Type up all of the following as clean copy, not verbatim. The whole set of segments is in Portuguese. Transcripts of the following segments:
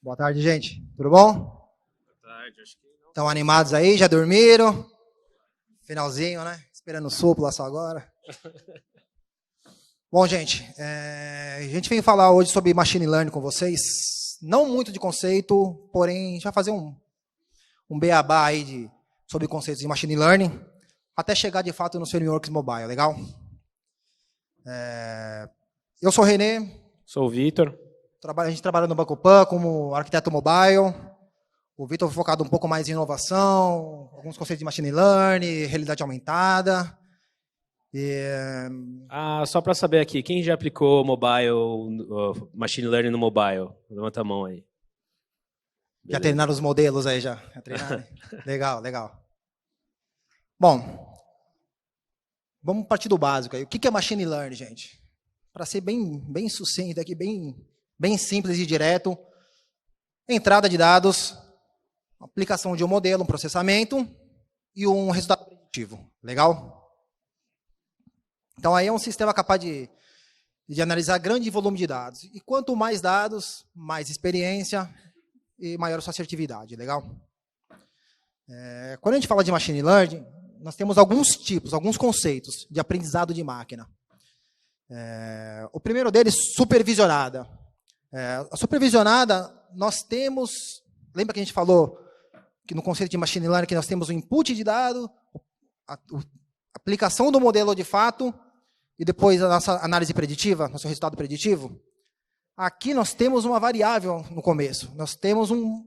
Boa tarde, gente. Tudo bom? Boa tarde, acho que não. Estão animados aí? Já dormiram? Finalzinho, né? Esperando o sopro lá só agora. Bom, gente, a gente vem falar hoje sobre Machine Learning com vocês. Não muito de conceito, porém, a gente vai fazer um beabá aí sobre conceitos de Machine Learning, até chegar de fato nos frameworks mobile, legal? Eu sou o Renê. Sou o Vitor. A gente trabalha no Banco Pan como arquiteto mobile. O Vitor foi focado um pouco mais em inovação, alguns conceitos de Machine Learning, realidade aumentada. Só para saber aqui, quem já aplicou Machine Learning no mobile? Levanta a mão aí. Já treinaram os modelos aí, já? Treinaram? Legal, legal. Bom, vamos partir do básico aí. O que é Machine Learning, gente? Para ser bem sucinto aqui, bem simples e direto. Entrada de dados, aplicação de um modelo, um processamento e um resultado preditivo. Legal? Então, aí é um sistema capaz de analisar grande volume de dados. E quanto mais dados, mais experiência e maior sua assertividade. Legal? Quando a gente fala de Machine Learning, nós temos alguns tipos, alguns conceitos de aprendizado de máquina. O primeiro deles, supervisionada. A supervisionada, nós temos... Lembra que a gente falou que no conceito de Machine Learning que nós temos o input de dado, a aplicação do modelo de fato e depois a nossa análise preditiva, nosso resultado preditivo? Aqui nós temos uma variável no começo. Nós temos um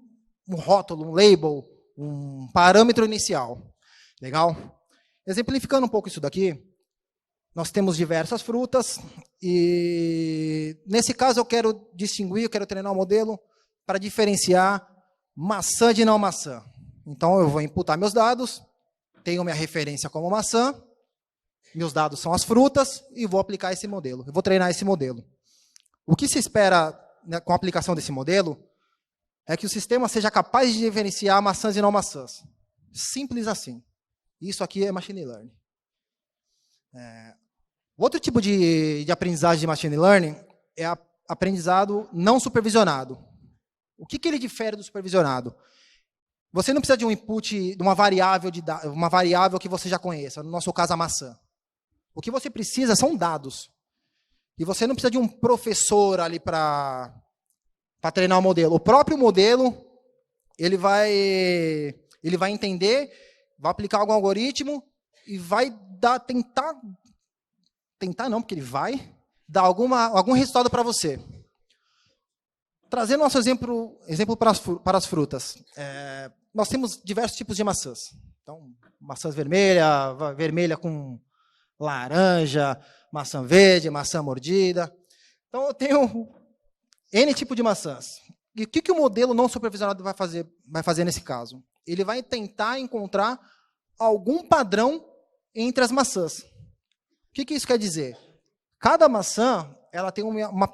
rótulo, um label, um parâmetro inicial. Legal? Exemplificando um pouco isso daqui, nós temos diversas frutas e, nesse caso, eu quero treinar um modelo para diferenciar maçã de não maçã. Então, eu vou imputar meus dados, tenho minha referência como maçã, meus dados são as frutas e vou aplicar esse modelo. Eu vou treinar esse modelo. O que se espera, né, com a aplicação desse modelo é que o sistema seja capaz de diferenciar maçãs e não maçãs. Simples assim. Isso aqui é Machine Learning. Outro tipo de aprendizagem de Machine Learning é aprendizado não supervisionado. O que ele difere do supervisionado? Você não precisa de um input, de uma variável que você já conheça, no nosso caso a maçã. O que você precisa são dados. E você não precisa de um professor ali para treinar o modelo. O próprio modelo, ele vai entender, vai aplicar algum algoritmo e vai tentar não, porque ele vai dar algum resultado para você. Trazendo nosso exemplo para as frutas. Nós temos diversos tipos de maçãs. Então, maçãs vermelha com laranja, maçã verde, maçã mordida. Então, eu tenho N tipo de maçãs. E o que o modelo não supervisionado vai fazer nesse caso? Ele vai tentar encontrar algum padrão entre as maçãs. O que isso quer dizer? Cada maçã ela tem uma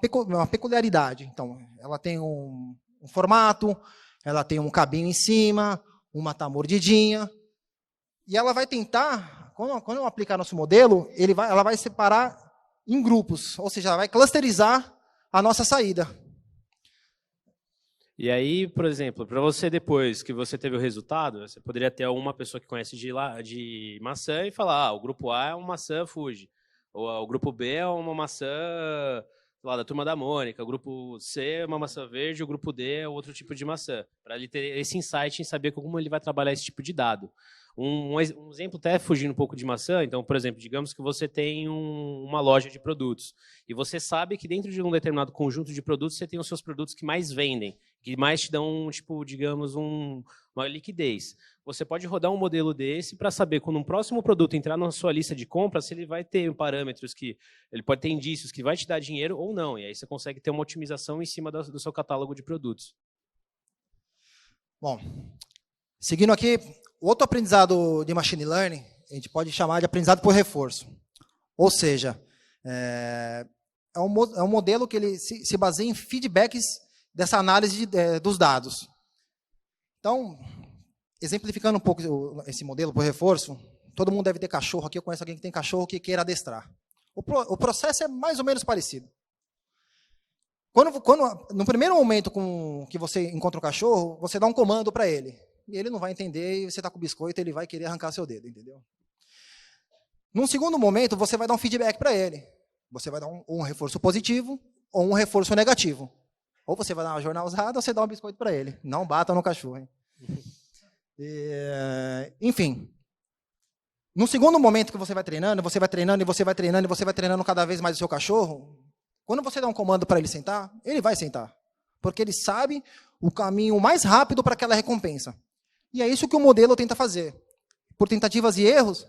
peculiaridade. Então, ela tem um formato, ela tem um cabinho em cima, uma está mordidinha. E ela vai tentar, quando eu aplicar nosso modelo, ela vai separar em grupos, ou seja, ela vai clusterizar a nossa saída. E aí, por exemplo, para você depois que você teve o resultado, você poderia ter uma pessoa que conhece de maçã e falar, o grupo A é uma maçã Fuji, ou o grupo B é uma maçã lá da Turma da Mônica, o grupo C é uma maçã verde, o grupo D é outro tipo de maçã, para ele ter esse insight em saber como ele vai trabalhar esse tipo de dado. Um exemplo até fugindo um pouco de maçã, então, por exemplo, digamos que você tem uma loja de produtos e você sabe que dentro de um determinado conjunto de produtos você tem os seus produtos que mais vendem, que mais te dão, tipo, digamos, uma liquidez. Você pode rodar um modelo desse para saber quando um próximo produto entrar na sua lista de compras, se ele vai ter parâmetros que ele pode ter indícios que vai te dar dinheiro ou não, e aí você consegue ter uma otimização em cima do seu catálogo de produtos. Bom, seguindo aqui, outro aprendizado de Machine Learning, a gente pode chamar de aprendizado por reforço. Ou seja, é um modelo que ele se baseia em feedbacks dessa análise dos dados. Então, exemplificando um pouco esse modelo por reforço, todo mundo deve ter cachorro aqui, eu conheço alguém que tem cachorro que queira adestrar. O processo é mais ou menos parecido. No primeiro momento que você encontra o cachorro, você dá um comando para ele. E ele não vai entender, e você está com o biscoito, ele vai querer arrancar seu dedo, entendeu? Num segundo momento, você vai dar um feedback para ele. Você vai dar um reforço positivo ou um reforço negativo. Ou você vai dar uma jornalzada ou você dá um biscoito para ele. Não bata no cachorro. Hein? Enfim. No segundo momento que você vai treinando, você vai treinando, e você vai treinando, e você vai treinando cada vez mais o seu cachorro, quando você dá um comando para ele sentar, ele vai sentar. Porque ele sabe o caminho mais rápido para aquela recompensa. E é isso que o modelo tenta fazer. Por tentativas e erros,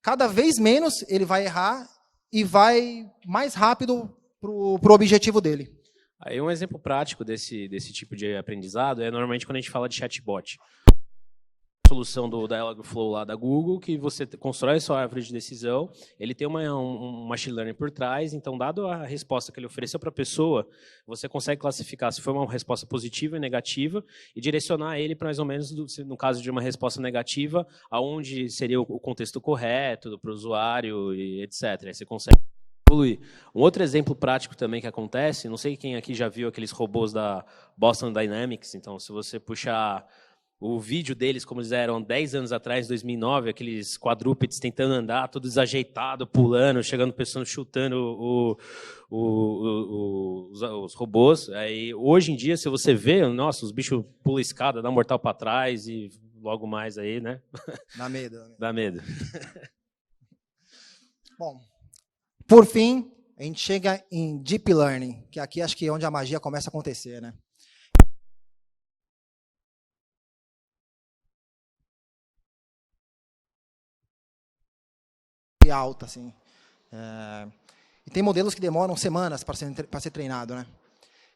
cada vez menos ele vai errar e vai mais rápido para o objetivo dele. Aí um exemplo prático desse tipo de aprendizado é normalmente quando a gente fala de chatbot. Solução do Dialogflow lá da Google, que você constrói sua árvore de decisão, ele tem um machine learning por trás, então, dado a resposta que ele ofereceu para a pessoa, você consegue classificar se foi uma resposta positiva e negativa e direcionar ele para mais ou menos, no caso de uma resposta negativa, aonde seria o contexto correto para o usuário, e etc. Aí você consegue evoluir. Um outro exemplo prático também que acontece, não sei quem aqui já viu aqueles robôs da Boston Dynamics, então, se você puxar o vídeo deles, como eles eram 10 anos atrás, 2009, aqueles quadrúpedes tentando andar, todo desajeitado, pulando, chegando pessoas chutando os robôs. Aí, hoje em dia, se você vê, nossa, os bichos pulam escada, dá um mortal para trás e logo mais aí, né? Dá medo. Dá medo. Bom, por fim, a gente chega em Deep Learning, que aqui acho que é onde a magia começa a acontecer, né? Alta, assim. E tem modelos que demoram semanas para ser treinado, né?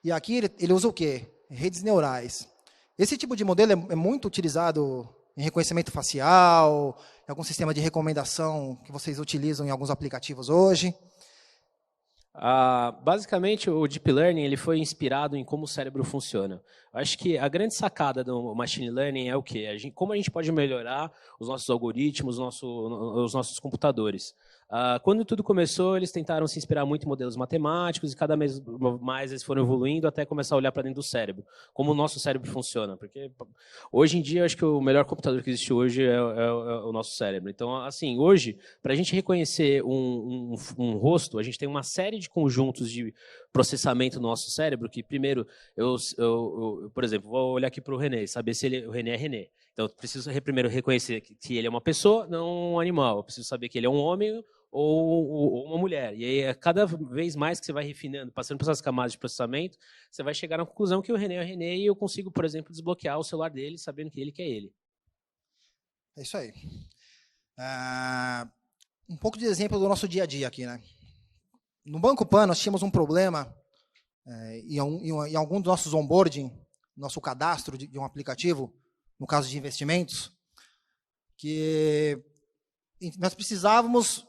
E aqui ele usa o quê? Redes neurais. Esse tipo de modelo é muito utilizado em reconhecimento facial, em algum sistema de recomendação que vocês utilizam em alguns aplicativos hoje. Basicamente, o Deep Learning ele foi inspirado em como o cérebro funciona. Acho que a grande sacada do Machine Learning é o quê? Como a gente pode melhorar os nossos algoritmos, os nossos computadores. Quando tudo começou, eles tentaram se inspirar muito em modelos matemáticos e cada vez mais eles foram evoluindo até começar a olhar para dentro do cérebro, como o nosso cérebro funciona. Porque hoje em dia, acho que o melhor computador que existe hoje é o nosso cérebro. Então, assim, hoje, para a gente reconhecer um rosto, a gente tem uma série de conjuntos de processamento no nosso cérebro que, primeiro, por exemplo, vou olhar aqui para o René, saber se o René é René. Então, eu preciso primeiro reconhecer que ele é uma pessoa, não um animal. Eu preciso saber que ele é um homem ou uma mulher. E aí, cada vez mais que você vai refinando, passando por essas camadas de processamento, você vai chegar na conclusão que o René é o René e eu consigo, por exemplo, desbloquear o celular dele sabendo que é ele. É isso aí. Um pouco de exemplo do nosso dia a dia aqui, né? No Banco Pan, nós tínhamos um problema em algum dos nossos onboarding, nosso cadastro de um aplicativo, no caso de investimentos, que nós precisávamos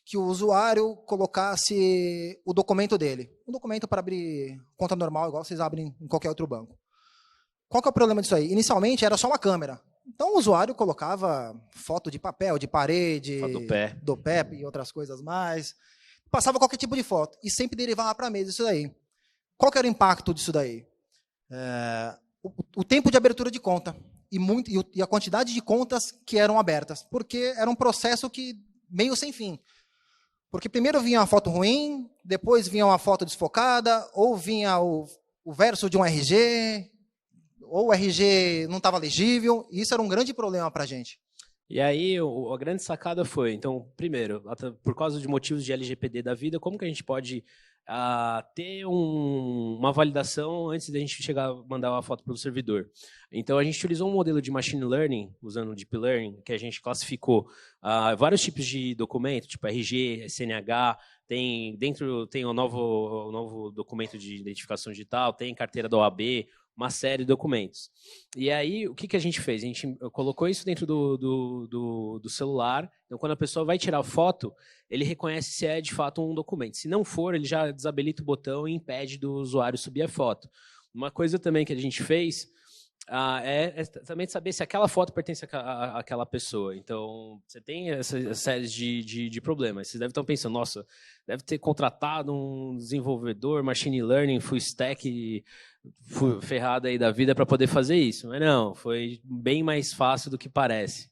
que o usuário colocasse o documento dele. Um documento para abrir conta normal, igual vocês abrem em qualquer outro banco. Qual que é o problema disso aí? Inicialmente era só uma câmera. Então o usuário colocava foto de papel, de parede, foto do pé e outras coisas mais. Passava qualquer tipo de foto e sempre derivava para a mesa isso daí. Qual que era o impacto disso daí? O tempo de abertura de conta e a quantidade de contas que eram abertas, porque era um processo que meio sem fim. Porque primeiro vinha uma foto ruim, depois vinha uma foto desfocada, ou vinha o verso de um RG, ou o RG não estava legível, e isso era um grande problema para a gente. E aí, a grande sacada foi, então, primeiro, por causa de motivos de LGPD da vida, como que a gente pode ter uma validação antes da gente chegar a mandar uma foto para o servidor? Então, a gente utilizou um modelo de Machine Learning, usando o Deep Learning, que a gente classificou vários tipos de documento, tipo RG, CNH, tem o novo documento de identificação digital, tem carteira da OAB, uma série de documentos. E aí, o que a gente fez? A gente colocou isso dentro do celular. Então, quando a pessoa vai tirar a foto, ele reconhece se é, de fato, um documento. Se não for, ele já desabilita o botão e impede do usuário subir a foto. Uma coisa também que a gente fez é também saber se aquela foto pertence àquela pessoa. Então, você tem essa série de problemas. Vocês devem estar pensando, nossa, deve ter contratado um desenvolvedor, machine learning, full stack, ferrado aí da vida para poder fazer isso. Mas não, foi bem mais fácil do que parece.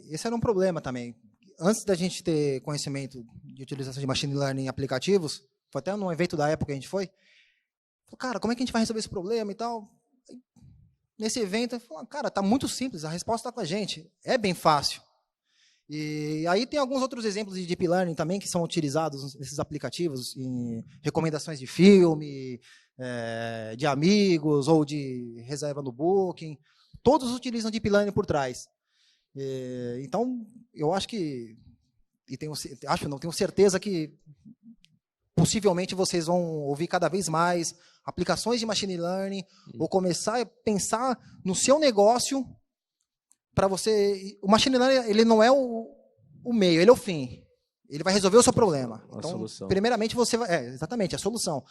Esse era um problema também. Antes da gente ter conhecimento de utilização de machine learning em aplicativos, foi até num evento da Apple que a gente foi, cara, como é que a gente vai resolver esse problema e tal? Nesse evento, eu falei, cara, tá muito simples, a resposta está com a gente, é bem fácil. E aí tem alguns outros exemplos de deep learning também que são utilizados nesses aplicativos, em recomendações de filme, de amigos ou de reserva no Booking. Todos utilizam deep learning por trás. Então, eu acho que, tenho certeza que possivelmente vocês vão ouvir cada vez mais aplicações de machine learning, ou começar a pensar no seu negócio para você. O machine learning, ele não é o meio, ele é o fim. Ele vai resolver o seu problema. Então, solução. Primeiramente, você vai. Exatamente, a solução.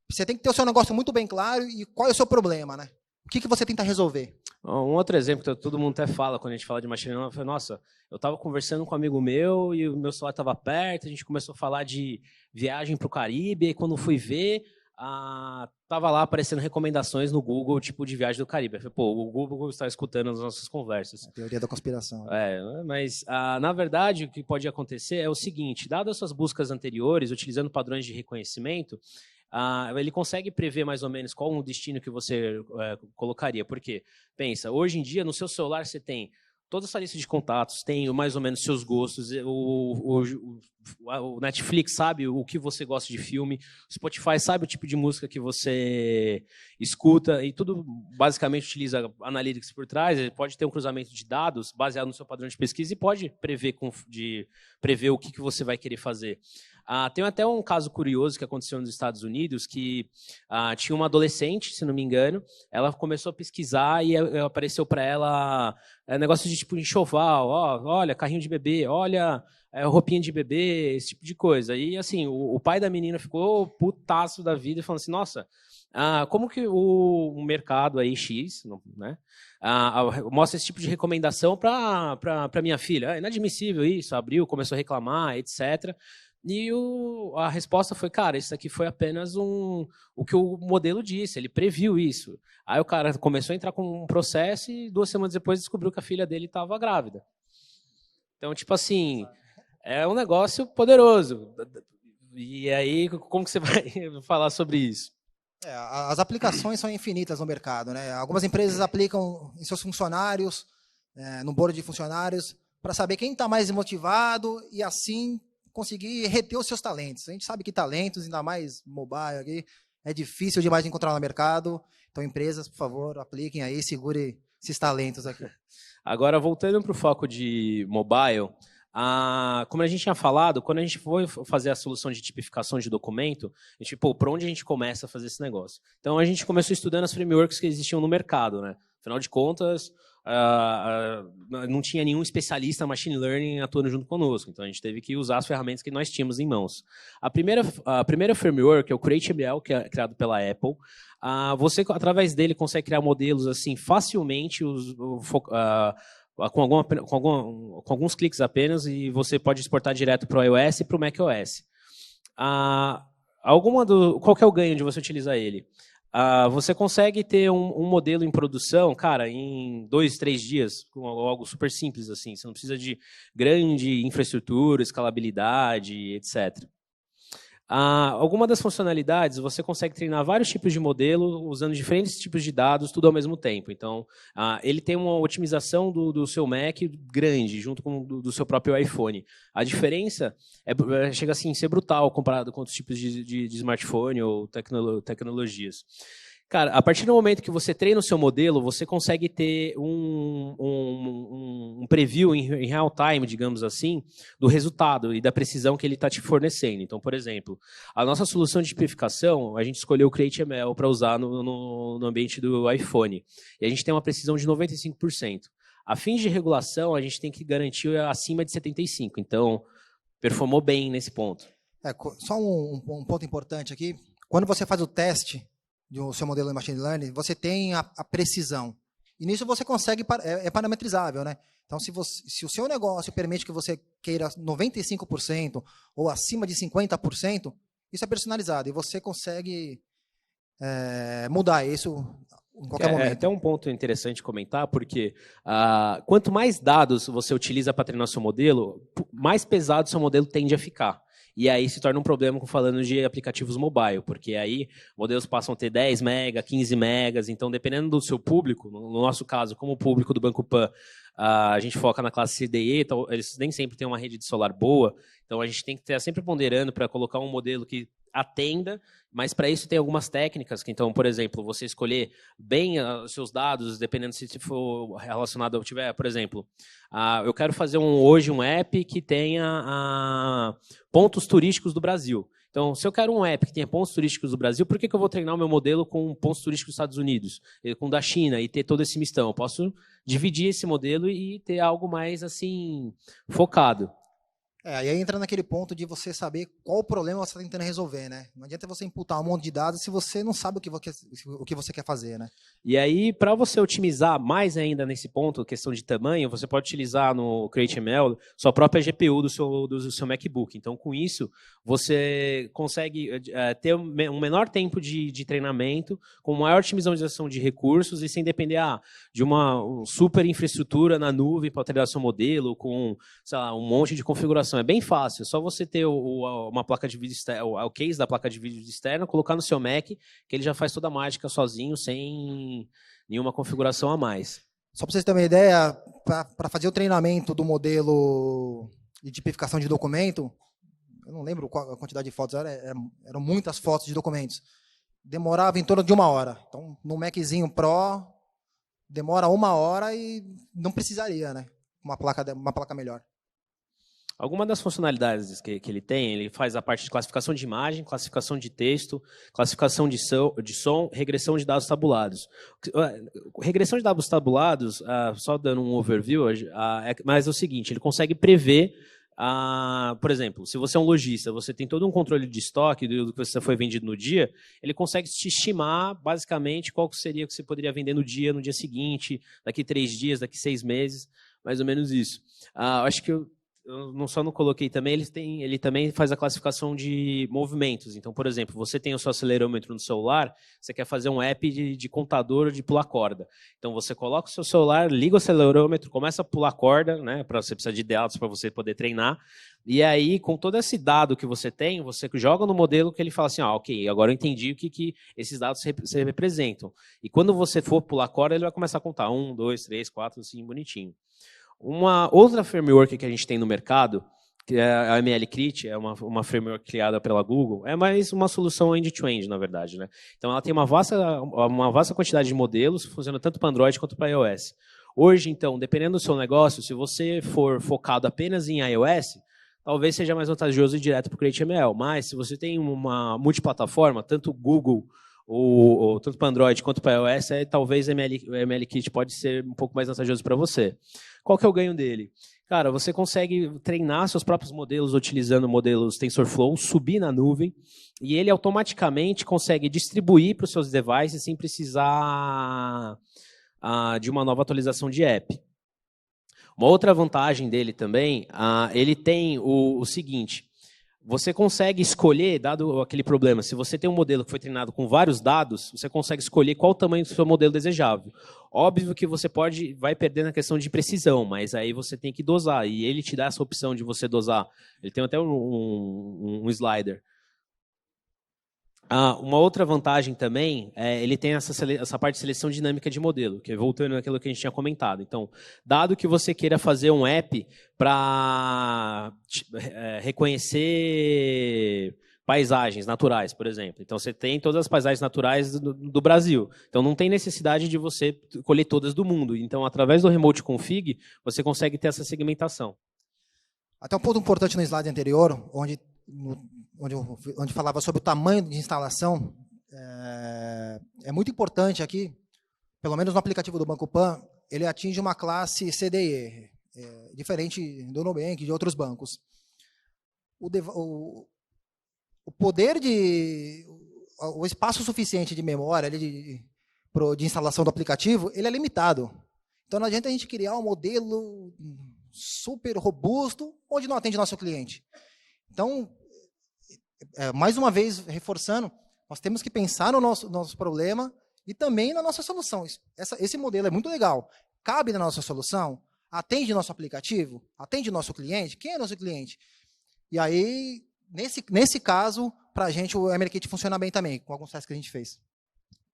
Você tem que ter o seu negócio muito bem claro e qual é o seu problema, né? O que você tenta resolver? Um outro exemplo que todo mundo até fala quando a gente fala de machine learning, foi, nossa, eu estava conversando com um amigo meu e o meu celular estava perto, a gente começou a falar de viagem para o Caribe, e quando fui ver, estava lá aparecendo recomendações no Google, tipo, de viagem do Caribe. Eu falei, pô, o Google está escutando as nossas conversas. A teoria da conspiração. Mas, na verdade, o que pode acontecer é o seguinte, dadas as suas buscas anteriores, utilizando padrões de reconhecimento, ele consegue prever mais ou menos qual o destino que você colocaria. Porque, pensa, hoje em dia, no seu celular você tem toda essa lista de contatos, tem mais ou menos seus gostos, o Netflix sabe o que você gosta de filme, o Spotify sabe o tipo de música que você escuta, e tudo basicamente utiliza analytics por trás. Ele pode ter um cruzamento de dados baseado no seu padrão de pesquisa e pode prever o que você vai querer fazer. Tem até um caso curioso que aconteceu nos Estados Unidos, que tinha uma adolescente, se não me engano, ela começou a pesquisar e apareceu para ela negócio de tipo enxoval, olha, carrinho de bebê, olha, roupinha de bebê, esse tipo de coisa. E assim, o pai da menina ficou putaço da vida e falando assim, nossa, como que o mercado aí X, né, mostra esse tipo de recomendação para minha filha? É inadmissível isso, abriu, começou a reclamar, etc. E a resposta foi, cara, isso aqui foi apenas o que o modelo disse, ele previu isso. Aí o cara começou a entrar com um processo e 2 semanas depois descobriu que a filha dele estava grávida. Então, tipo assim, é um negócio poderoso. E aí, como que você vai falar sobre isso? As aplicações são infinitas no mercado, né? Algumas empresas aplicam em seus funcionários, no board de funcionários, para saber quem está mais motivado e assim conseguir reter os seus talentos. A gente sabe que talentos, ainda mais mobile aqui, é difícil demais de encontrar no mercado. Então, empresas, por favor, apliquem aí, segurem esses talentos aqui. Agora, voltando para o foco de mobile, como a gente tinha falado, quando a gente foi fazer a solução de tipificação de documento, a gente, por onde a gente começa a fazer esse negócio? Então, a gente começou estudando as frameworks que existiam no mercado, né? Afinal de contas, não tinha nenhum especialista em machine learning atuando junto conosco, então a gente teve que usar as ferramentas que nós tínhamos em mãos. A primeira framework é o CreateML, que é criado pela Apple. Você, através dele, consegue criar modelos assim facilmente, com alguns cliques apenas, e você pode exportar direto para o iOS e para o macOS. Qual que é o ganho de você utilizar ele? Você consegue ter um modelo em produção, cara, em 2, 3 dias, com algo super simples assim. Você não precisa de grande infraestrutura, escalabilidade, etc. Alguma das funcionalidades, você consegue treinar vários tipos de modelo usando diferentes tipos de dados, tudo ao mesmo tempo. Então, ele tem uma otimização do seu Mac grande, junto com do seu próprio iPhone. A diferença chega assim, a ser brutal comparado com outros tipos de smartphone ou tecnologias. Cara, a partir do momento que você treina o seu modelo, você consegue ter um preview em real time, digamos assim, do resultado e da precisão que ele está te fornecendo. Então, por exemplo, a nossa solução de tipificação, a gente escolheu o CreateML para usar no ambiente do iPhone. E a gente tem uma precisão de 95%. A fins de regulação, a gente tem que garantir acima de 75%. Então, performou bem nesse ponto. Só um ponto importante aqui. Quando você faz o teste do seu modelo de machine learning, você tem a precisão. E nisso você consegue, é parametrizável, né? Então, se o seu negócio permite que você queira 95% ou acima de 50%, isso é personalizado e você consegue mudar isso em qualquer momento. É até um ponto interessante comentar, porque quanto mais dados você utiliza para treinar seu modelo, mais pesado seu modelo tende a ficar. E aí se torna um problema falando de aplicativos mobile, porque aí modelos passam a ter 10 mega, 15 megas, então dependendo do seu público, no nosso caso, como o público do Banco Pan, a gente foca na classe C, D e E, então eles nem sempre têm uma rede de celular boa, então a gente tem que estar sempre ponderando para colocar um modelo que atenda, mas para isso tem algumas técnicas, que então, por exemplo, você escolher bem os seus dados, dependendo se for relacionado ao tiver, por exemplo, eu quero fazer hoje um app que tenha pontos turísticos do Brasil. Então, se eu quero um app que tenha pontos turísticos do Brasil, por que eu vou treinar o meu modelo com pontos turísticos dos Estados Unidos, com da China, e ter todo esse mistão? Eu posso dividir esse modelo e ter algo mais assim focado. Aí entra naquele ponto de você saber qual o problema você está tentando resolver, né? Não adianta você imputar um monte de dados se você não sabe o que você quer fazer, né? E aí, para você otimizar mais ainda nesse ponto, questão de tamanho, você pode utilizar no CreateML sua própria GPU do seu MacBook. Então, com isso, você consegue ter um menor tempo de treinamento, com maior otimização de recursos e sem depender de uma super infraestrutura na nuvem para treinar seu modelo, com, sei lá, um monte de configuração. É bem fácil, é só você ter uma placa de vídeo externa, o case da placa de vídeo externa, colocar no seu Mac, que ele já faz toda a mágica sozinho, sem nenhuma configuração a mais. Só para vocês terem uma ideia, para fazer o treinamento do modelo de tipificação de documento, eu não lembro qual a quantidade de fotos, eram muitas fotos de documentos. Demorava em torno de 1 hora. Então, no Maczinho Pro, demora 1 hora e não precisaria, né? Uma placa melhor. Alguma das funcionalidades que ele tem, ele faz a parte de classificação de imagem, classificação de texto, classificação de som, regressão de dados tabulados. Regressão de dados tabulados, só dando um overview, mas é o seguinte, ele consegue prever, por exemplo, se você é um lojista, você tem todo um controle de estoque do que você foi vendido no dia, ele consegue te estimar, basicamente, qual seria que você poderia vender no dia seguinte, daqui 3 dias, daqui 6 meses, mais ou menos isso. Acho que eu só não coloquei também, ele também faz a classificação de movimentos. Então, por exemplo, você tem o seu acelerômetro no celular, você quer fazer um app de contador de pular corda. Então, você coloca o seu celular, liga o acelerômetro, começa a pular corda, né, você precisa de dados para você poder treinar, e aí, com todo esse dado que você tem, você joga no modelo que ele fala assim, ok, agora eu entendi o que esses dados representam. E quando você for pular corda, ele vai começar a contar 1, 2, 3, 4, assim, bonitinho. Uma outra framework que a gente tem no mercado, que é a MLCrit, é uma framework criada pela Google, é mais uma solução end-to-end, na verdade, né? Então, ela tem uma vasta quantidade de modelos, funciona tanto para Android quanto para iOS. Hoje, então, dependendo do seu negócio, se você for focado apenas em iOS, talvez seja mais vantajoso ir direto para o CreateML, mas se você tem uma multiplataforma, tanto Google ou tanto para Android quanto para iOS, talvez o MLKit pode ser um pouco mais vantajoso para você. Qual que é o ganho dele? Cara, você consegue treinar seus próprios modelos utilizando modelos TensorFlow, subir na nuvem, e ele automaticamente consegue distribuir para os seus devices sem precisar de uma nova atualização de app. Uma outra vantagem dele também, ele tem o seguinte, você consegue escolher, dado aquele problema, se você tem um modelo que foi treinado com vários dados, você consegue escolher qual o tamanho do seu modelo desejável. Óbvio que você vai perder na questão de precisão, mas aí você tem que dosar, e ele te dá essa opção de você dosar. Ele tem até um slider. Uma outra vantagem também, ele tem essa parte de seleção dinâmica de modelo, que é voltando àquilo que a gente tinha comentado. Então, dado que você queira fazer um app para reconhecer paisagens naturais, por exemplo. Então, você tem todas as paisagens naturais do Brasil. Então, não tem necessidade de você colher todas do mundo. Então, através do Remote Config, você consegue ter essa segmentação. Até um ponto importante no slide anterior, onde falava sobre o tamanho de instalação, é muito importante aqui, pelo menos no aplicativo do Banco Pan, ele atinge uma classe CDE, diferente do Nubank e de outros bancos. O poder o espaço suficiente de memória ali de instalação do aplicativo, ele é limitado. Então não adianta a gente criar um modelo super robusto onde não atende nosso cliente. Então, mais uma vez, reforçando, nós temos que pensar no nosso problema e também na nossa solução. Esse modelo é muito legal. Cabe na nossa solução? Atende nosso aplicativo? Atende nosso cliente? Quem é nosso cliente? E aí, nesse caso, para a gente, o ML Kit funciona bem também, com alguns testes que a gente fez.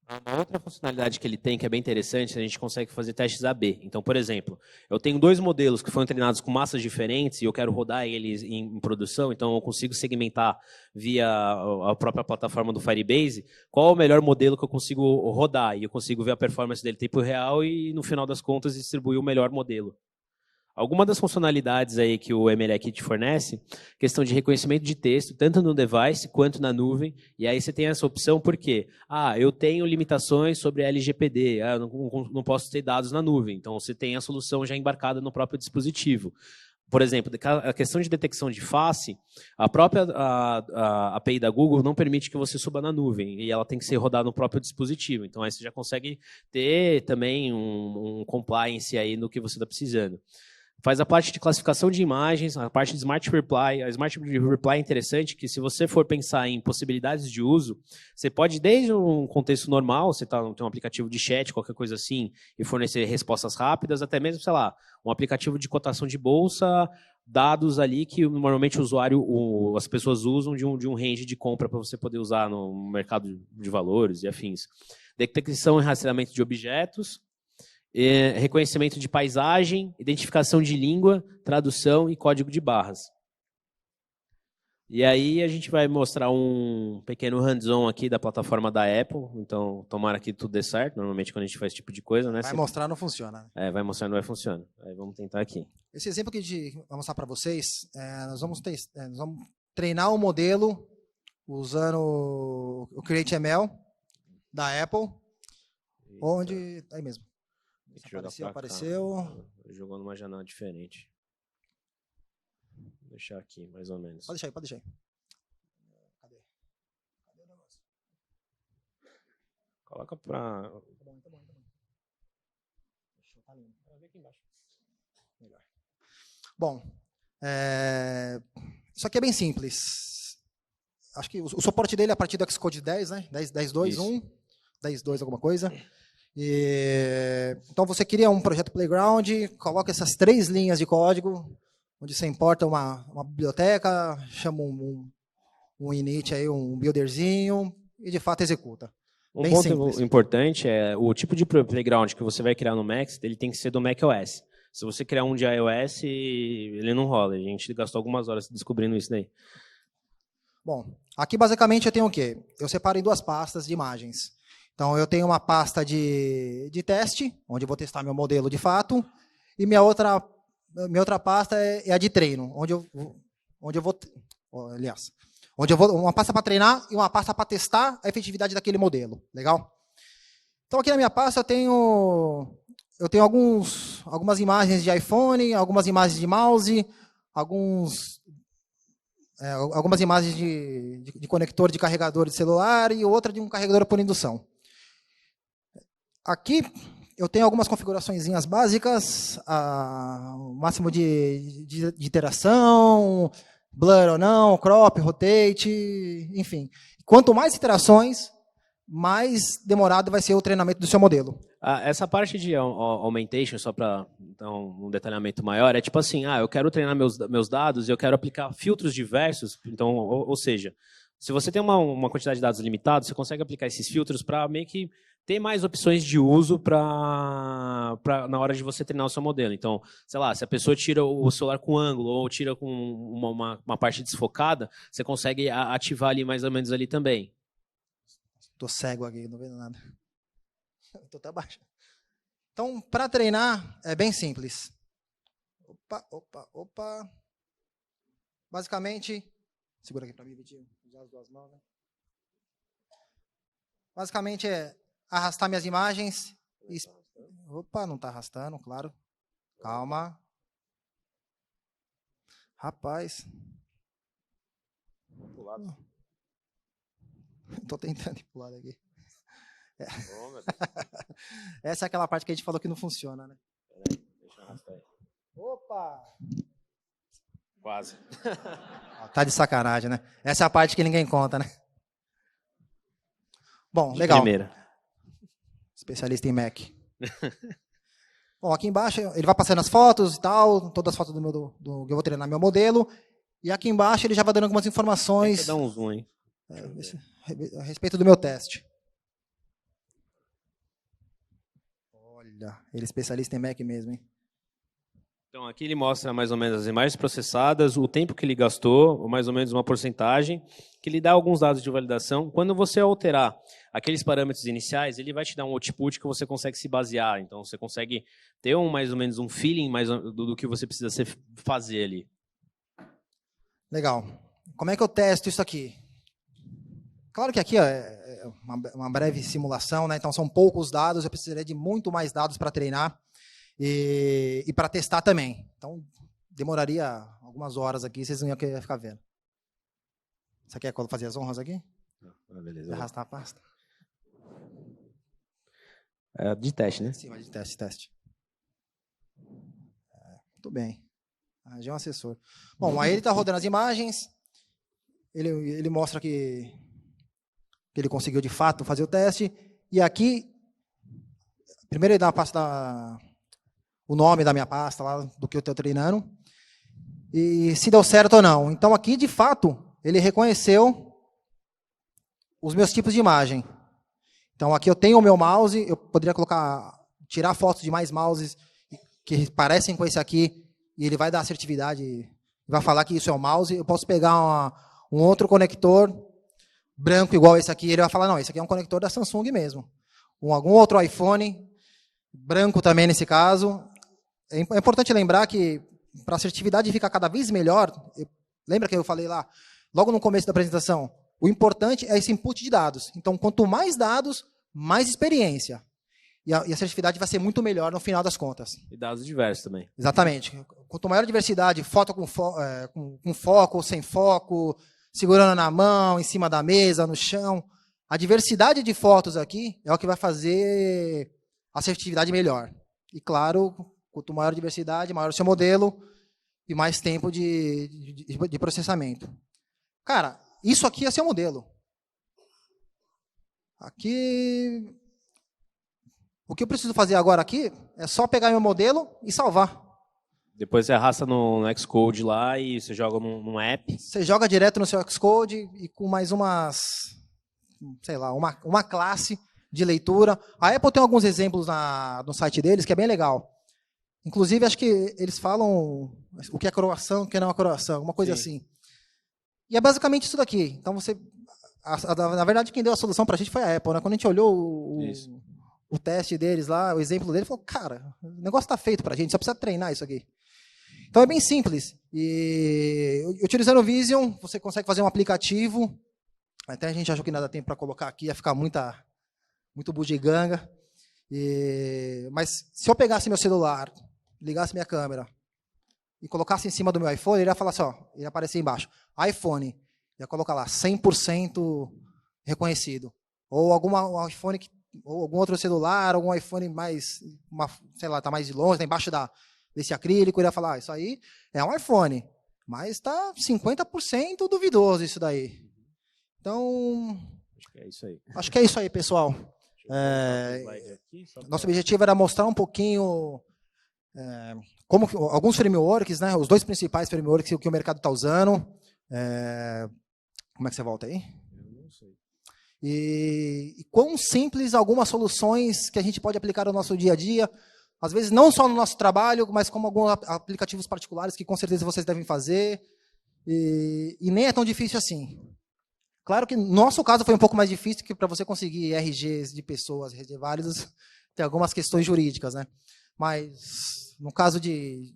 Uma outra funcionalidade que ele tem, que é bem interessante, a gente consegue fazer testes AB. Então, por exemplo, eu tenho 2 modelos que foram treinados com massas diferentes e eu quero rodar eles em produção, então eu consigo segmentar via a própria plataforma do Firebase qual é o melhor modelo que eu consigo rodar. E eu consigo ver a performance dele em tempo real e, no final das contas, distribuir o melhor modelo. Alguma das funcionalidades aí que o ML Kit fornece, questão de reconhecimento de texto, tanto no device quanto na nuvem, e aí você tem essa opção porque, eu tenho limitações sobre LGPD, eu não posso ter dados na nuvem, então você tem a solução já embarcada no próprio dispositivo. Por exemplo, a questão de detecção de face, a própria a API da Google não permite que você suba na nuvem, e ela tem que ser rodada no próprio dispositivo, então aí você já consegue ter também um compliance aí no que você está precisando. Faz a parte de classificação de imagens, a parte de Smart Reply. A Smart Reply é interessante que, se você for pensar em possibilidades de uso, você pode, desde um contexto normal, você tem um aplicativo de chat, qualquer coisa assim, e fornecer respostas rápidas, até mesmo, sei lá, um aplicativo de cotação de bolsa, dados ali que normalmente o usuário, as pessoas usam de um range de compra para você poder usar no mercado de valores e afins. Detecção e rastreamento de objetos, reconhecimento de paisagem, identificação de língua, tradução e código de barras. E aí a gente vai mostrar um pequeno hands-on aqui da plataforma da Apple, então tomara que tudo dê certo, normalmente quando a gente faz esse tipo de coisa, né? Vai mostrar, não funciona. Vai mostrar, não vai funcionar. Aí vamos tentar aqui. Esse exemplo que a gente vai mostrar para vocês, nós vamos treinar um modelo usando o CreateML da Apple, onde... Aí mesmo. Apareceu. Jogou numa janela diferente. Vou deixar aqui, mais ou menos. Pode deixar aí. Cadê o negócio? Coloca pra... Tá bom. Deixa eu tá lindo. Vai ver aqui embaixo. Melhor. Bom, isso aqui é bem simples. Acho que o suporte dele é a partir do Xcode 10, né? 10.2.1, 10.2 alguma coisa. Então você cria um projeto Playground, coloca essas 3 linhas de código, onde você importa uma biblioteca, chama um init, aí, um builderzinho, e de fato executa. Um ponto importante é o tipo de Playground que você vai criar no Mac, ele tem que ser do macOS. Se você criar um de iOS, ele não rola. A gente gastou algumas horas descobrindo isso daí. Bom, aqui basicamente eu tenho o quê? Eu separo em 2 pastas de imagens. Então, eu tenho uma pasta de teste, onde eu vou testar meu modelo de fato, e minha outra pasta é a de treino, onde eu vou uma pasta para treinar e uma pasta para testar a efetividade daquele modelo. Legal? Então, aqui na minha pasta eu tenho algumas imagens de iPhone, algumas imagens de mouse, algumas imagens de conector de carregador de celular e outra de um carregador por indução. Aqui eu tenho algumas configuraçõezinhas básicas, o máximo de iteração, blur ou não, crop, rotate, enfim. Quanto mais iterações, mais demorado vai ser o treinamento do seu modelo. Essa parte de augmentation, só para dar um detalhamento maior, é tipo assim, eu quero treinar meus dados e eu quero aplicar filtros diversos, então, ou seja, se você tem uma quantidade de dados limitada, você consegue aplicar esses filtros para meio que ter mais opções de uso na hora de você treinar o seu modelo. Então, sei lá, se a pessoa tira o celular com ângulo ou tira com uma parte desfocada, você consegue ativar ali mais ou menos ali também. Estou cego aqui, não vendo nada. Estou até baixo. Então, para treinar, é bem simples. Opa. Basicamente, segura aqui para mim, Vitinho. Usar as 2 mãos, né? Basicamente é arrastar minhas imagens. Opa, não está arrastando, claro. Calma. Rapaz. Estou tentando ir pro lado aqui. Oh, meu Deus. Essa é aquela parte que a gente falou que não funciona, né? Peraí, deixa eu arrastar aí. Opa! Quase. Tá de sacanagem, né? Essa é a parte que ninguém conta, né? Bom, De legal. primeira. Especialista em Mac. Bom, aqui embaixo ele vai passando as fotos e tal, todas as fotos do que eu vou treinar meu modelo. E aqui embaixo ele já vai dando algumas informações Tenta dar um zoom, hein? a respeito do meu teste. Olha, ele é especialista em Mac mesmo, hein? Então, aqui ele mostra mais ou menos as imagens processadas, o tempo que ele gastou, ou mais ou menos uma porcentagem, que ele dá alguns dados de validação. Quando você alterar aqueles parâmetros iniciais, ele vai te dar um output que você consegue se basear. Então, você consegue ter mais ou menos um feeling do que você precisa fazer ali. Legal. Como é que eu testo isso aqui? Claro que aqui é uma breve simulação, né? Então são poucos dados, eu precisaria de muito mais dados para treinar e para testar também. Então demoraria algumas horas aqui, vocês não iam querer ficar vendo. Você quer fazer as honras aqui? Beleza. Arrastar a pasta? É de teste, né? Sim, vai de teste. Muito bem. Já é um assessor. Bom, aí ele está rodando as imagens, ele mostra que ele conseguiu de fato fazer o teste, e aqui, primeiro ele dá o nome da minha pasta, lá do que eu estou treinando, e se deu certo ou não. Então aqui, de fato, ele reconheceu os meus tipos de imagem. Então aqui eu tenho o meu mouse, eu poderia tirar fotos de mais mouses que parecem com esse aqui, e ele vai dar assertividade, vai falar que isso é o mouse. Eu posso pegar um outro conector branco igual esse aqui, ele vai falar, não, esse aqui é um conector da Samsung mesmo. Algum outro iPhone, branco também nesse caso. É importante lembrar que para a assertividade ficar cada vez melhor, lembra que eu falei lá, logo no começo da apresentação, o importante é esse input de dados. Então, quanto mais dados, mais experiência. E a assertividade vai ser muito melhor no final das contas. E dados diversos também. Exatamente. Quanto maior a diversidade, foto com foco, sem foco, segurando na mão, em cima da mesa, no chão. A diversidade de fotos aqui é o que vai fazer a assertividade melhor. E claro, quanto maior a diversidade, maior o seu modelo e mais tempo de processamento. Cara, isso aqui é seu modelo. Aqui, o que eu preciso fazer agora aqui é só pegar meu modelo e salvar. Depois você arrasta no Xcode lá e você joga num app. Você joga direto no seu Xcode e com mais uma classe de leitura. A Apple tem alguns exemplos no site deles que é bem legal. Inclusive, acho que eles falam o que é coroação, o que não é coroação, uma coisa assim. E é basicamente isso daqui. Então, na verdade, quem deu a solução para a gente foi a Apple, né? Quando a gente olhou o teste deles lá, o exemplo dele, falou, cara, o negócio está feito para a gente, só precisa treinar isso aqui. Então é bem simples. E utilizando o Vision, você consegue fazer um aplicativo. Até a gente achou que nada tem para colocar aqui, ia ficar muito bugiganga. Mas se eu pegasse meu celular, ligasse minha câmera e colocasse em cima do meu iPhone, ele ia falar assim, ó, ele ia aparecer embaixo, iPhone, ia colocar lá 100% reconhecido. Ou algum iPhone, ou algum outro celular, algum iPhone mais, tá mais de longe, tá embaixo desse acrílico, ele ia falar, isso aí é um iPhone, mas está 50% duvidoso isso daí. Então, acho que é isso aí, pessoal. Nosso objetivo era mostrar um pouquinho como alguns frameworks, né, os dois principais frameworks que o mercado está usando. Como é que você volta aí? Eu não sei. E quão simples algumas soluções que a gente pode aplicar no nosso dia a dia, às vezes não só no nosso trabalho, mas como alguns aplicativos particulares que com certeza vocês devem fazer, e nem é tão difícil assim. Claro que no nosso caso foi um pouco mais difícil, que para você conseguir RGs de pessoas, RG válidos, tem algumas questões jurídicas, né? Mas no caso de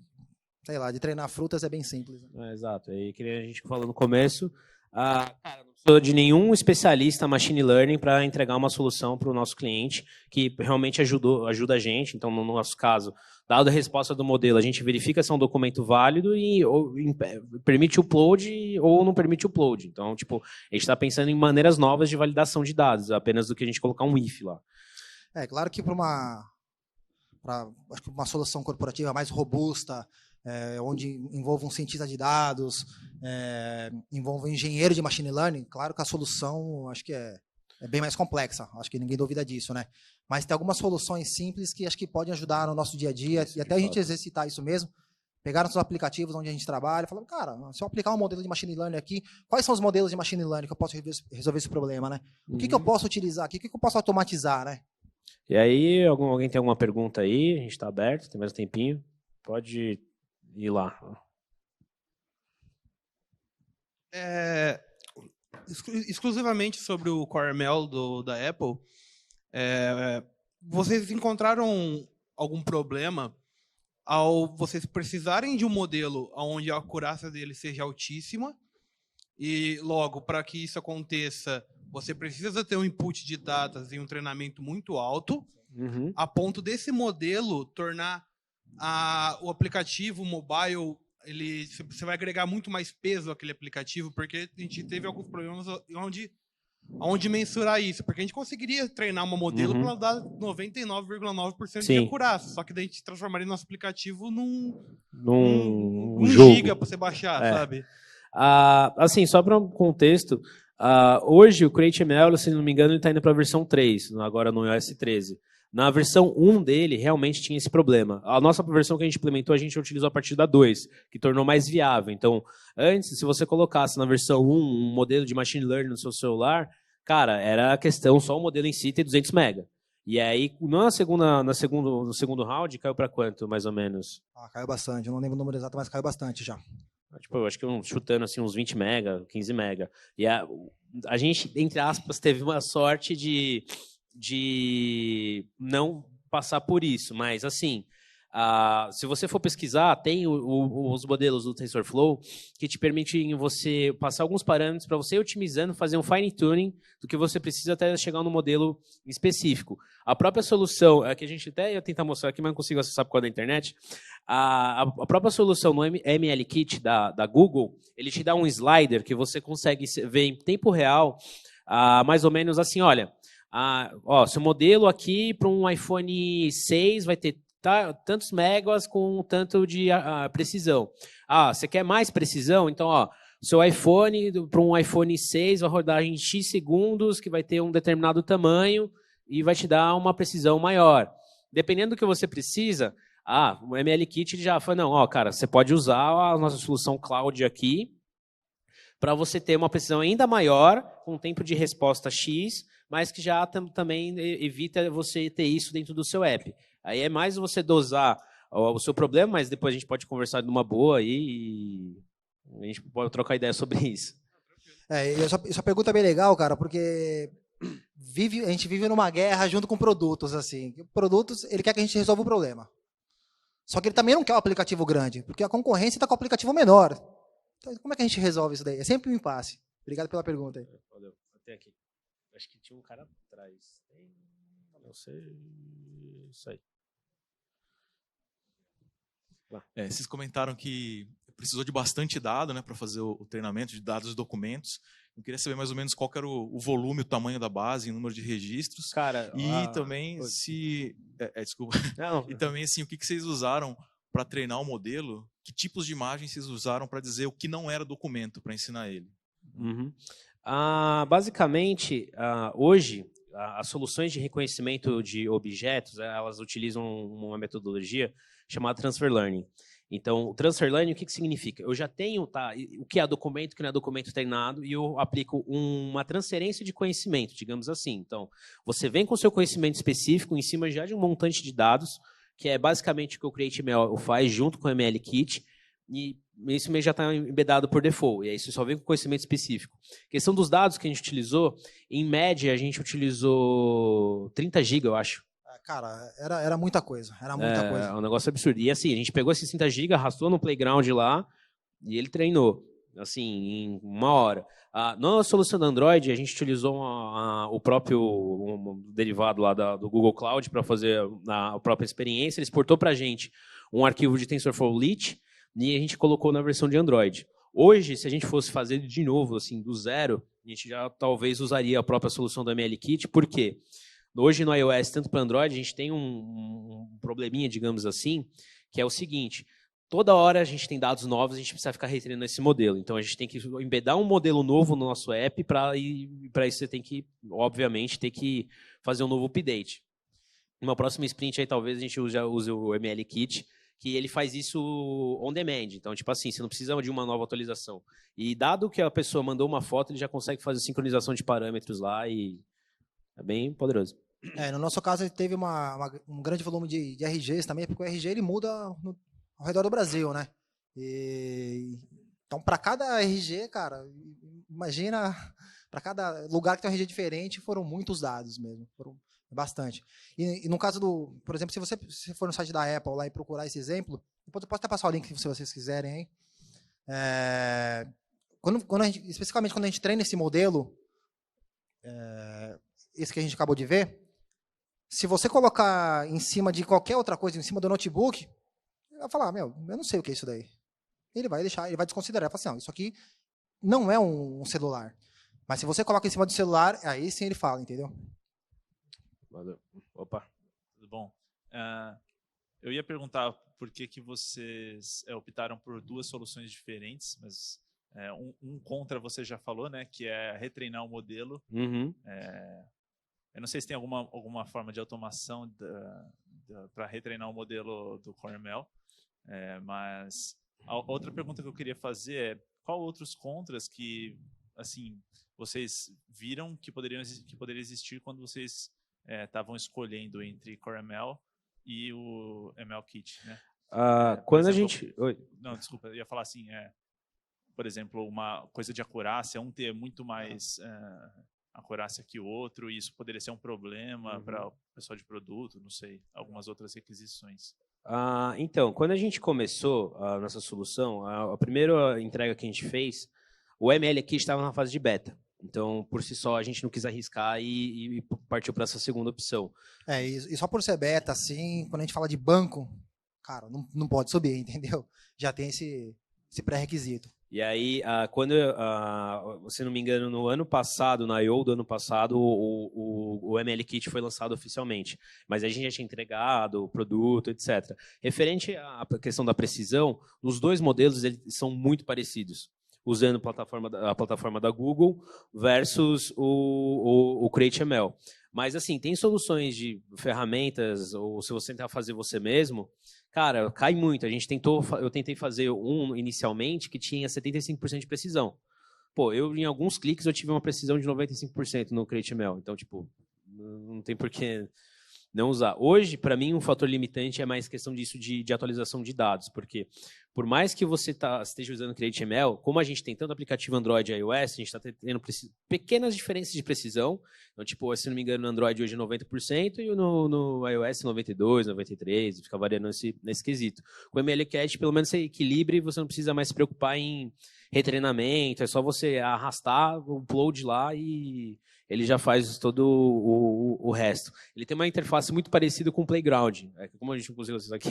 treinar frutas é bem simples. Exato. E que a gente falou no começo, Cara, não sou de nenhum especialista machine learning para entregar uma solução para o nosso cliente que realmente ajuda a gente. Então, no nosso caso, dada a resposta do modelo, a gente verifica se é um documento válido e permite o upload ou não permite o upload. Então, tipo, a gente está pensando em maneiras novas de validação de dados, apenas do que a gente colocar um if lá. É claro que para uma solução corporativa mais robusta, onde envolva um cientista de dados, envolva um engenheiro de machine learning, claro que a solução acho que é bem mais complexa, acho que ninguém duvida disso, né? Mas tem algumas soluções simples que acho que podem ajudar no nosso dia a dia, e até a gente exercitar isso mesmo, pegar nossos aplicativos onde a gente trabalha e falar, cara, se eu aplicar um modelo de machine learning aqui, quais são os modelos de machine learning que eu posso resolver esse problema, né? O que eu posso utilizar aqui, o que eu posso automatizar, né? E aí, alguém tem alguma pergunta aí? A gente está aberto, tem mais um tempinho. Pode ir lá. Exclusivamente sobre o Core ML da Apple, vocês encontraram algum problema ao vocês precisarem de um modelo onde a acurácia dele seja altíssima e, logo, para que isso aconteça, você precisa ter um input de dados e um treinamento muito alto, a ponto desse modelo tornar o aplicativo mobile, você vai agregar muito mais peso àquele aplicativo, porque a gente teve alguns problemas onde mensurar isso, porque a gente conseguiria treinar um modelo para dar 99,9% de acurácia, só que daí a gente transformaria nosso aplicativo num giga para você baixar, sabe? Assim, só para um contexto, hoje o CreateML, se não me engano, está indo para a versão 3, agora no iOS 13. Na versão 1 dele, realmente tinha esse problema. A nossa versão que a gente implementou, a gente utilizou a partir da 2, que tornou mais viável. Então, antes, se você colocasse na versão 1 um modelo de machine learning no seu celular, cara, era a questão só o modelo em si ter 200 MB. E aí, no segundo round, caiu para quanto, mais ou menos? Caiu bastante, eu não lembro o número exato, mas caiu bastante já. Tipo, eu acho que chutando assim, uns 20 MB, 15 MB. E a gente, entre aspas, teve uma sorte de não passar por isso, mas assim, se você for pesquisar, tem os modelos do TensorFlow que te permitem você passar alguns parâmetros para você ir otimizando, fazer um fine tuning do que você precisa até chegar no modelo específico. A própria solução, que a gente até ia tentar mostrar aqui, mas não consigo acessar por causa da internet, a própria solução no MLKit da Google, ele te dá um slider que você consegue ver em tempo real, mais ou menos assim, olha, seu modelo aqui para um iPhone 6 vai ter tantos megas com tanto de precisão. Você quer mais precisão? Então, seu iPhone, para um iPhone 6, vai rodar em X segundos, que vai ter um determinado tamanho e vai te dar uma precisão maior. Dependendo do que você precisa, o MLKit já fala, não, cara, você pode usar a nossa solução cloud aqui para você ter uma precisão ainda maior, com um tempo de resposta X, mas que já também evita você ter isso dentro do seu app. Aí é mais você dosar o seu problema, mas depois a gente pode conversar numa boa aí e a gente pode trocar ideia sobre isso. Essa pergunta é bem legal, cara, porque a gente vive numa guerra junto com produtos, assim. Produtos, ele quer que a gente resolva o problema. Só que ele também não quer um aplicativo grande, porque a concorrência está com o aplicativo menor. Então, como é que a gente resolve isso daí? É sempre um impasse. Obrigado pela pergunta aí. Valeu. Até aqui. Acho que tinha um cara atrás. Não sei. Isso aí. Vocês comentaram que precisou de bastante dado, né, para fazer o treinamento de dados e documentos. Eu queria saber mais ou menos qual que era o volume, o tamanho da base, o número de registros. Cara, também se... desculpa. Não. E também assim, o que vocês usaram para treinar o modelo? Que tipos de imagens vocês usaram para dizer o que não era documento, para ensinar ele? Basicamente, hoje, as soluções de reconhecimento de objetos, elas utilizam uma metodologia chamada Transfer Learning. Então, o Transfer Learning, o que significa? Eu já tenho o que é documento, o que não é documento treinado, e eu aplico uma transferência de conhecimento, digamos assim. Então, você vem com o seu conhecimento específico em cima já de um montante de dados, que é basicamente o que o CreateML faz junto com o MLKit, e isso já está embedado por default, e aí você só vem com conhecimento específico. A questão dos dados que a gente utilizou, em média, a gente utilizou 30 GB, eu acho. Cara, era muita coisa, coisa. É um negócio absurdo. E assim, a gente pegou esses 30 GB, arrastou no playground lá, e ele treinou, assim, em 1 hora. Na solução do Android, a gente utilizou o próprio derivado lá do Google Cloud para fazer a própria experiência. Ele exportou para a gente um arquivo de TensorFlow Lite e a gente colocou na versão de Android. Hoje, se a gente fosse fazer de novo, assim, do zero, a gente já talvez usaria a própria solução do MLKit. Por quê? Hoje no iOS, tanto para Android, a gente tem um probleminha, digamos assim, que é o seguinte: toda hora a gente tem dados novos, a gente precisa ficar retreinando esse modelo. Então a gente tem que embedar um modelo novo no nosso app, para isso você tem que, obviamente, ter que fazer um novo update. Numa próxima sprint aí talvez a gente use o MLKit, que ele faz isso on demand. Então, tipo assim, você não precisa de uma nova atualização. E dado que a pessoa mandou uma foto, ele já consegue fazer sincronização de parâmetros lá e é bem poderoso. No nosso caso, ele teve um grande volume de RGs também, porque o RG ele muda ao redor do Brasil, né? Então, para cada RG, cara, imagina, para cada lugar que tem um RG diferente, foram muitos dados mesmo, foram bastante. E no caso por exemplo, se você for no site da Apple lá e procurar esse exemplo, depois eu posso até passar o link se vocês quiserem, hein? Especificamente quando a gente treina esse modelo, esse que a gente acabou de ver, se você colocar em cima de qualquer outra coisa, em cima do notebook, ele vai falar, eu não sei o que é isso daí. Ele vai desconsiderar, ele vai falar assim, isso aqui não é um celular. Mas se você coloca em cima do celular, aí sim ele fala, entendeu? Valeu. Opa. Tudo bom? Eu ia perguntar por que vocês optaram por duas soluções diferentes, mas um contra você já falou, né, que é retreinar o modelo. Uhum. Eu não sei se tem alguma forma de automação para retreinar o modelo do CoreML, mas a outra pergunta que eu queria fazer é qual outros contras que assim vocês viram que poderia existir quando vocês estavam escolhendo entre CoreML e o MLKit, né? Quando exemplo, a gente... Oi. Não, desculpa, eu ia falar assim, por exemplo, uma coisa de acurácia, um ter muito mais acurácia que o outro, e isso poderia ser um problema para o pessoal de produto, não sei, algumas outras requisições. Então, quando a gente começou a nossa solução, a primeira entrega que a gente fez, o MLKit estava na fase de beta. Então, por si só, a gente não quis arriscar e partiu para essa segunda opção. E só por ser beta, assim, quando a gente fala de banco, cara, não pode subir, entendeu? Já tem esse pré-requisito. E aí, quando, se não me engano, no ano passado, na I/O do ano passado, o MLKit foi lançado oficialmente. Mas a gente já tinha entregado o produto, etc. Referente à questão da precisão, os dois modelos eles são muito parecidos, usando a plataforma da Google versus o CreateML. Mas, assim, tem soluções de ferramentas, ou se você tentar fazer você mesmo, cara, cai muito. Eu tentei fazer um inicialmente que tinha 75% de precisão. Pô, em alguns cliques, eu tive uma precisão de 95% no CreateML. Então, tipo, não tem por que não usar. Hoje, para mim, um fator limitante é mais questão disso de atualização de dados, porque por mais que você esteja usando o CreateML, como a gente tem tanto aplicativo Android e iOS, a gente está tendo pequenas diferenças de precisão. Então, tipo, se não me engano, no Android hoje é 90% e no iOS 92%, 93%, fica variando nesse quesito. Com o MLKit, pelo menos você equilibra e você não precisa mais se preocupar em retreinamento, é só você arrastar o upload lá e ele já faz todo o resto. Ele tem uma interface muito parecida com o Playground. Como a gente não conseguiu isso aqui,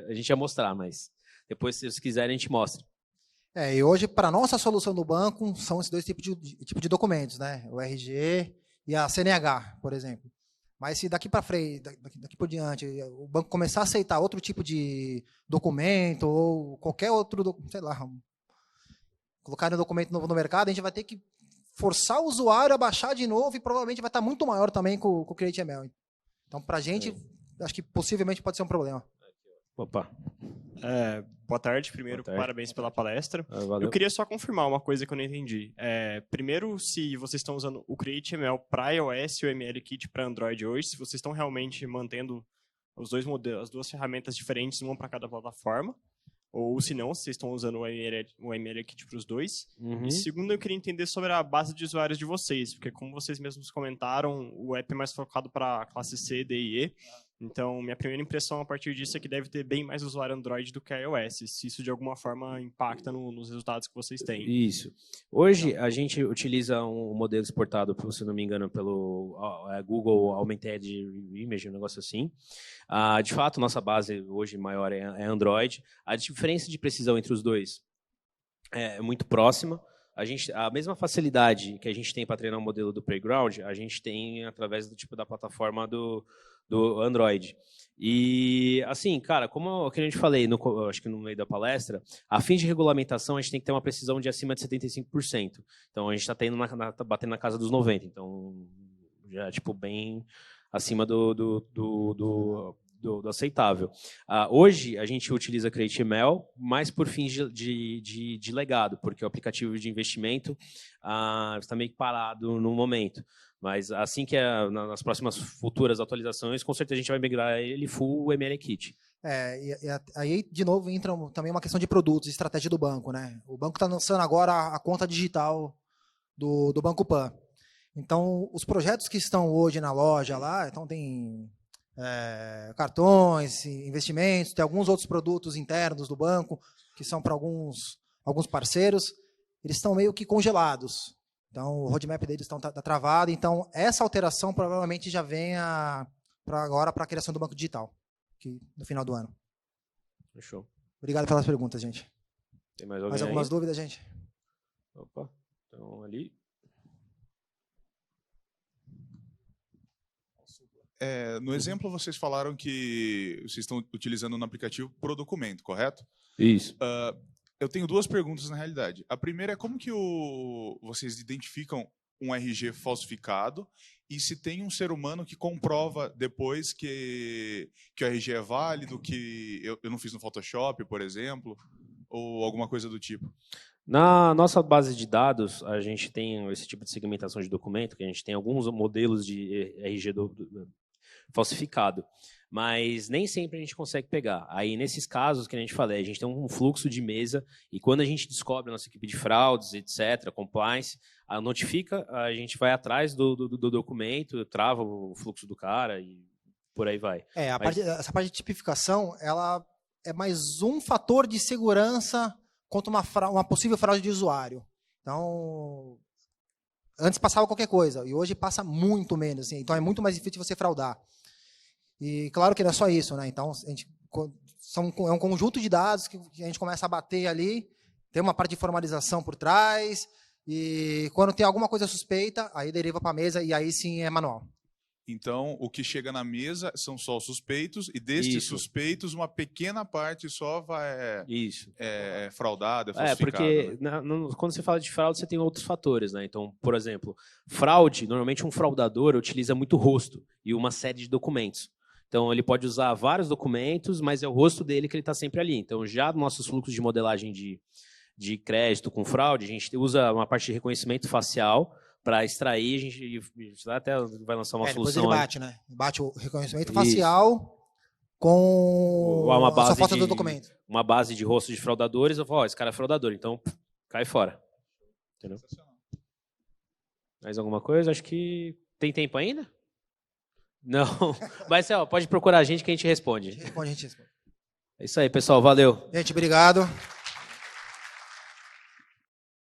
a gente ia mostrar, mas depois, se vocês quiserem, a gente mostra. E hoje, para a nossa solução do banco, são esses dois tipos de documentos, né? O RG e a CNH, por exemplo. Mas se daqui para frente, daqui por diante, o banco começar a aceitar outro tipo de documento ou qualquer outro, sei lá, colocar um documento novo no mercado, a gente vai ter que forçar o usuário a baixar de novo e provavelmente vai estar muito maior também com o CreateML. Então, para a gente, acho que possivelmente pode ser um problema. Opa. Boa tarde. Primeiro, parabéns pela palestra. Eu queria só confirmar uma coisa que eu não entendi. Primeiro, se vocês estão usando o CreateML para iOS e o MLKit para Android hoje, se vocês estão realmente mantendo os dois modelos, as duas ferramentas diferentes, uma para cada plataforma, ou se não, se vocês estão usando o MLKit para os dois. E segundo, eu queria entender sobre a base de usuários de vocês, porque como vocês mesmos comentaram, o app é mais focado para classe C, D e E, Então, minha primeira impressão a partir disso é que deve ter bem mais usuário Android do que iOS, se isso de alguma forma impacta nos resultados que vocês têm. Isso. Hoje, a gente utiliza um modelo exportado, se não me engano, pelo Google Augmented Image, um negócio assim. De fato, nossa base hoje maior é Android. A diferença de precisão entre os dois é muito próxima. A mesma facilidade que a gente tem para treinar o modelo do Playground, a gente tem através da plataforma do Android. E, assim, cara, como a gente falei, acho que no meio da palestra, a fim de regulamentação, a gente tem que ter uma precisão de acima de 75%. Então, a gente está batendo na casa dos 90%. Então, já é, bem acima do aceitável. Hoje, a gente utiliza CreateML mais por fins de legado, porque o aplicativo de investimento está meio que parado no momento. Mas assim que nas próximas futuras atualizações, com certeza a gente vai migrar ele full ML Kit. Aí, de novo, entra também uma questão de produtos, estratégia do banco, né? O banco está lançando agora a conta digital do Banco Pan. Então, os projetos que estão hoje na loja lá, então tem cartões, investimentos, tem alguns outros produtos internos do banco, que são para alguns parceiros, eles estão meio que congelados. Então, o roadmap deles está travado. Então, essa alteração provavelmente já venha agora para a criação do banco digital, no final do ano. Fechou. Obrigado pelas perguntas, gente. Tem mais algumas dúvidas, gente? Opa, então ali. No exemplo, vocês falaram que vocês estão utilizando um aplicativo pro documento, correto? Isso. Eu tenho duas perguntas, na realidade. A primeira é como que vocês identificam um RG falsificado e se tem um ser humano que comprova depois que o RG é válido, que eu não fiz no Photoshop, por exemplo, ou alguma coisa do tipo. Na nossa base de dados, a gente tem esse tipo de segmentação de documento, que a gente tem alguns modelos de RG falsificado, mas nem sempre a gente consegue pegar. Aí, nesses casos que a gente falou, a gente tem um fluxo de mesa e quando a gente descobre a nossa equipe de fraudes, etc., compliance, notifica, a gente vai atrás do documento, trava o fluxo do cara e por aí vai. Essa parte de tipificação, ela é mais um fator de segurança contra uma possível fraude de usuário. Então, antes passava qualquer coisa, e hoje passa muito menos. Assim, então, é muito mais difícil você fraudar. E claro que não é só isso, né? Então, é um conjunto de dados que a gente começa a bater ali, tem uma parte de formalização por trás, e quando tem alguma coisa suspeita, aí deriva para a mesa, e aí sim é manual. Então, o que chega na mesa são só os suspeitos, e destes suspeitos, uma pequena parte só é fraudada, é falsificada. Porque quando você fala de fraude, você tem outros fatores, né? Então, por exemplo, fraude, normalmente um fraudador utiliza muito rosto e uma série de documentos. Então, ele pode usar vários documentos, mas é o rosto dele que ele está sempre ali. Então, já nos nossos fluxos de modelagem de crédito com fraude, a gente usa uma parte de reconhecimento facial para extrair, a gente até vai lançar uma solução. Depois ele bate, né? Bate o reconhecimento facial com a sua foto do documento. Uma base de rosto de fraudadores, eu falo, esse cara é fraudador, então cai fora. Entendeu? Mais alguma coisa? Acho que tem tempo ainda? Não. Mas, pode procurar a gente que a gente responde. A gente responde. É isso aí, pessoal. Valeu. Gente, obrigado.